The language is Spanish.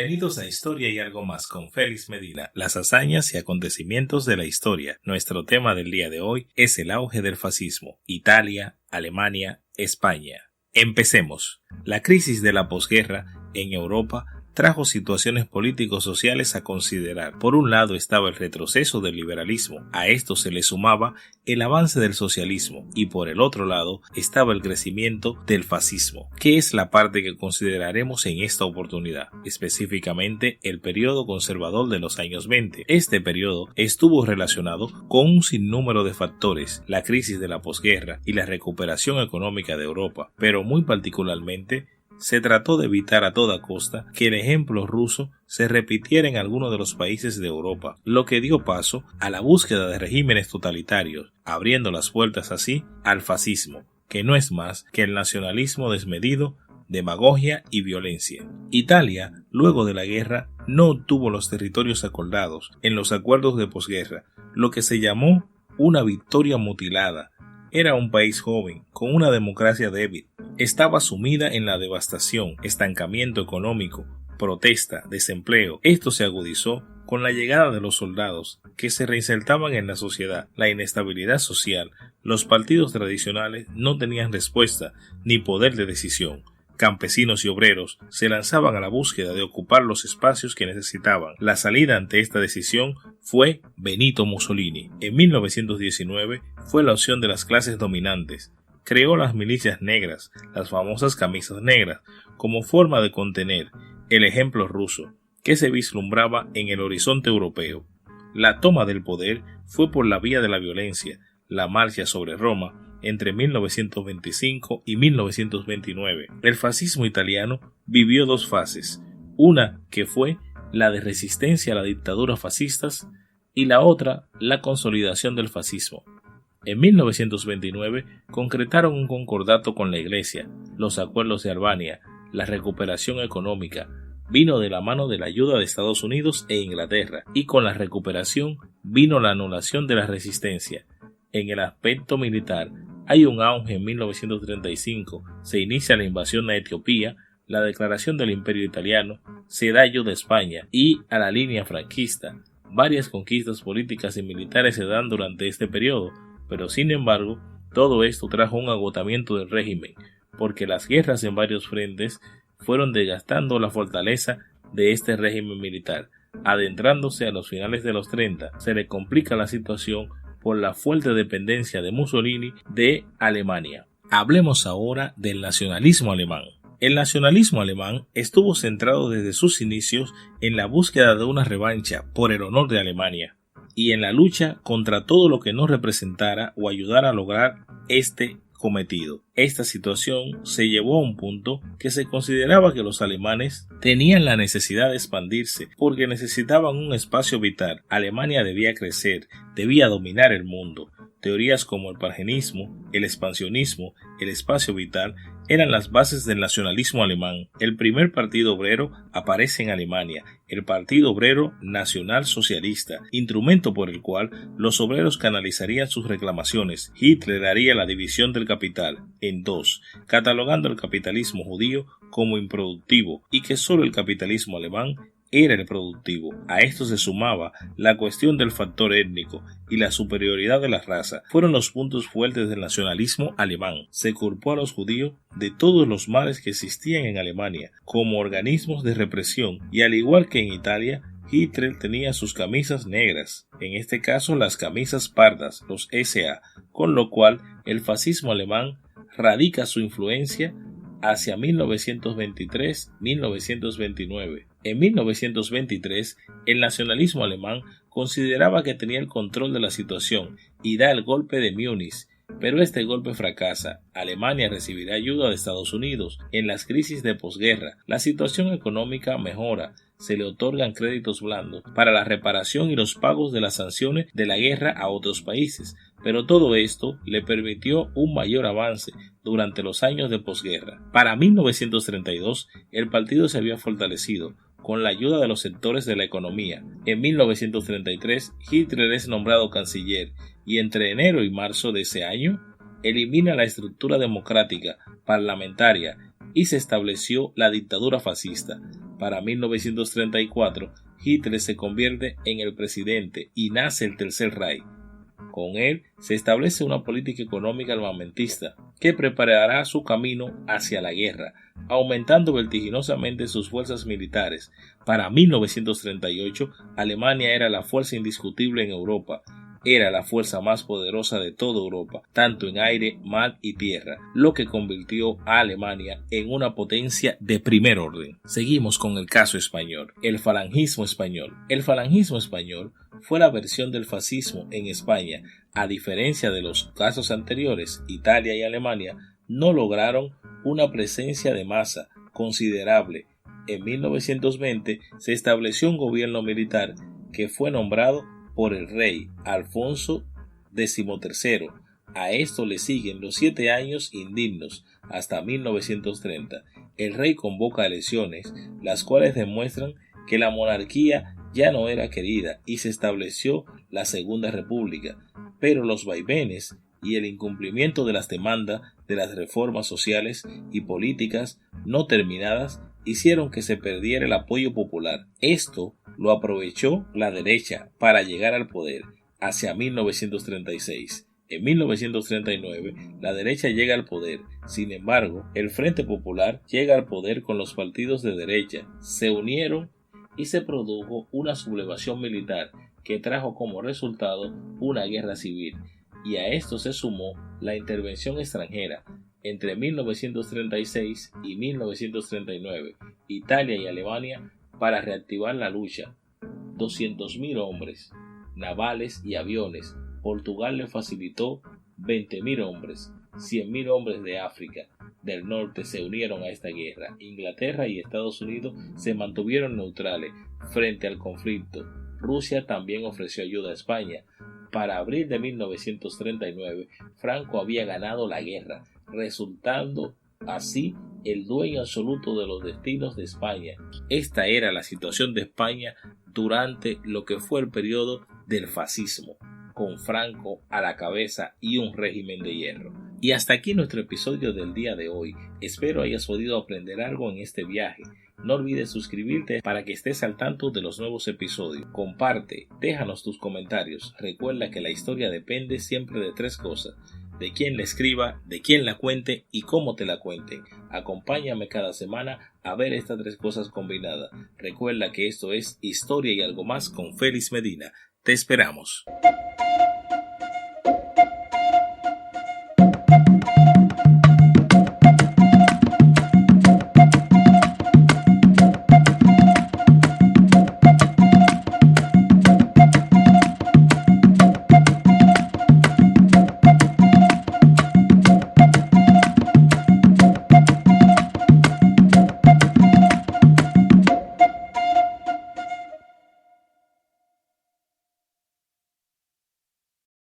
Bienvenidos a Historia y algo más con Félix Medina, las hazañas y acontecimientos de la historia. Nuestro tema del día de hoy es el auge del fascismo, Italia, Alemania, España. Empecemos. La crisis de la posguerra en Europa trajo situaciones político-sociales a considerar. Por un lado estaba el retroceso del liberalismo, a esto se le sumaba el avance del socialismo y por el otro lado estaba el crecimiento del fascismo, que es la parte que consideraremos en esta oportunidad, específicamente el periodo conservador de los años 20. Este periodo estuvo relacionado con un sinnúmero de factores, la crisis de la posguerra y la recuperación económica de Europa, pero muy particularmente se trató de evitar a toda costa que el ejemplo ruso se repitiera en algunos de los países de Europa, lo que dio paso a la búsqueda de regímenes totalitarios, abriendo las puertas así al fascismo, que no es más que el nacionalismo desmedido, demagogia y violencia. Italia, luego de la guerra, no obtuvo los territorios acordados en los acuerdos de posguerra, lo que se llamó una victoria mutilada. Era un país joven, con una democracia débil. Estaba sumida en la devastación, estancamiento económico, protesta, desempleo. Esto se agudizó con la llegada de los soldados, que se reinsertaban en la sociedad, la inestabilidad social. Los partidos tradicionales no tenían respuesta ni poder de decisión. Campesinos y obreros se lanzaban a la búsqueda de ocupar los espacios que necesitaban. La salida ante esta decisión fue Benito Mussolini. En 1919 fue la opción de las clases dominantes. Creó las milicias negras, las famosas camisas negras, como forma de contener el ejemplo ruso, que se vislumbraba en el horizonte europeo. La toma del poder fue por la vía de la violencia. La marcha sobre Roma entre 1925 y 1929. El fascismo italiano vivió dos fases, una que fue la de resistencia a la dictadura fascistas y la otra la consolidación del fascismo. En 1929 concretaron un concordato con la Iglesia, los acuerdos de Albania, la recuperación económica, vino de la mano de la ayuda de Estados Unidos e Inglaterra, y con la recuperación vino la anulación de la resistencia. En el aspecto militar, hay un auge en 1935, se inicia la invasión a Etiopía, la declaración del Imperio Italiano, se da ayuda a España y a la línea franquista. Varias conquistas políticas y militares se dan durante este periodo, pero sin embargo, todo esto trajo un agotamiento del régimen, porque las guerras en varios frentes fueron desgastando la fortaleza de este régimen militar. Adentrándose a los finales de los 30, se le complica la situación por la fuerte dependencia de Mussolini de Alemania. Hablemos ahora del nacionalismo alemán. El nacionalismo alemán estuvo centrado desde sus inicios en la búsqueda de una revancha por el honor de Alemania y en la lucha contra todo lo que no representara o ayudara a lograr este cometido. Esta situación se llevó a un punto que se consideraba que los alemanes tenían la necesidad de expandirse porque necesitaban un espacio vital. Alemania debía crecer, debía dominar el mundo. Teorías como el pangenismo, el expansionismo, el espacio vital eran las bases del nacionalismo alemán. El primer partido obrero aparece en Alemania, el Partido Obrero Nacional Socialista, instrumento por el cual los obreros canalizarían sus reclamaciones. Hitler haría la división del capital en dos, catalogando el capitalismo judío como improductivo y que solo el capitalismo alemán era el productivo. A esto se sumaba la cuestión del factor étnico y la superioridad de la raza. Fueron los puntos fuertes del nacionalismo alemán. Se culpó a los judíos de todos los males que existían en Alemania como organismos de represión y al igual que en Italia, Hitler tenía sus camisas negras, en este caso las camisas pardas, los SA, con lo cual el fascismo alemán radica su influencia hacia 1923-1929. En 1923, el nacionalismo alemán consideraba que tenía el control de la situación y da el golpe de Múnich, pero este golpe fracasa. Alemania recibirá ayuda de Estados Unidos en las crisis de posguerra. La situación económica mejora, se le otorgan créditos blandos para la reparación y los pagos de las sanciones de la guerra a otros países, pero todo esto le permitió un mayor avance durante los años de posguerra. Para 1932, el partido se había fortalecido con la ayuda de los sectores de la economía. En 1933, Hitler es nombrado canciller y entre enero y marzo de ese año elimina la estructura democrática parlamentaria y se estableció la dictadura fascista. Para 1934, Hitler se convierte en el presidente y nace el Tercer Reich. Con él se establece una política económica armamentista que preparará su camino hacia la guerra, aumentando vertiginosamente sus fuerzas militares. Para 1938, Alemania era la fuerza indiscutible en Europa. Era la fuerza más poderosa de toda Europa, tanto en aire, mar y tierra, lo que convirtió a Alemania en una potencia de primer orden. Seguimos con el caso español, el falangismo español. El falangismo español fue la versión del fascismo en España. A diferencia de los casos anteriores, Italia y Alemania no lograron una presencia de masa considerable. En 1920 se estableció un gobierno militar que fue nombrado por el rey Alfonso XIII. A esto le siguen los 7 años indignos hasta 1930. El rey convoca elecciones, las cuales demuestran que la monarquía ya no era querida y se estableció la Segunda República, pero los vaivenes y el incumplimiento de las demandas de las reformas sociales y políticas no terminadas hicieron que se perdiera el apoyo popular. Esto lo aprovechó la derecha para llegar al poder hacia 1936. En 1939, la derecha llega al poder. Sin embargo, el Frente Popular llega al poder con los partidos de derecha. Se unieron y se produjo una sublevación militar que trajo como resultado una guerra civil. Y a esto se sumó la intervención extranjera. Entre 1936 y 1939, Italia y Alemania para reactivar la lucha. 200.000 hombres, navales y aviones. Portugal le facilitó 20.000 hombres. 100.000 hombres de África del Norte se unieron a esta guerra. Inglaterra y Estados Unidos se mantuvieron neutrales frente al conflicto. Rusia también ofreció ayuda a España. Para abril de 1939, Franco había ganado la guerra, resultando así el dueño absoluto de los destinos de España. Esta era la situación de España durante lo que fue el periodo del fascismo, con Franco a la cabeza y un régimen de hierro. Y hasta aquí nuestro episodio del día de hoy. Espero hayas podido aprender algo en este viaje. No olvides suscribirte para que estés al tanto de los nuevos episodios. Comparte, déjanos tus comentarios. Recuerda que la historia depende siempre de 3 cosas: de quién la escriba, de quién la cuente y cómo te la cuenten. Acompáñame cada semana a ver estas 3 cosas combinadas. Recuerda que esto es Historia y algo más con Félix Medina. Te esperamos.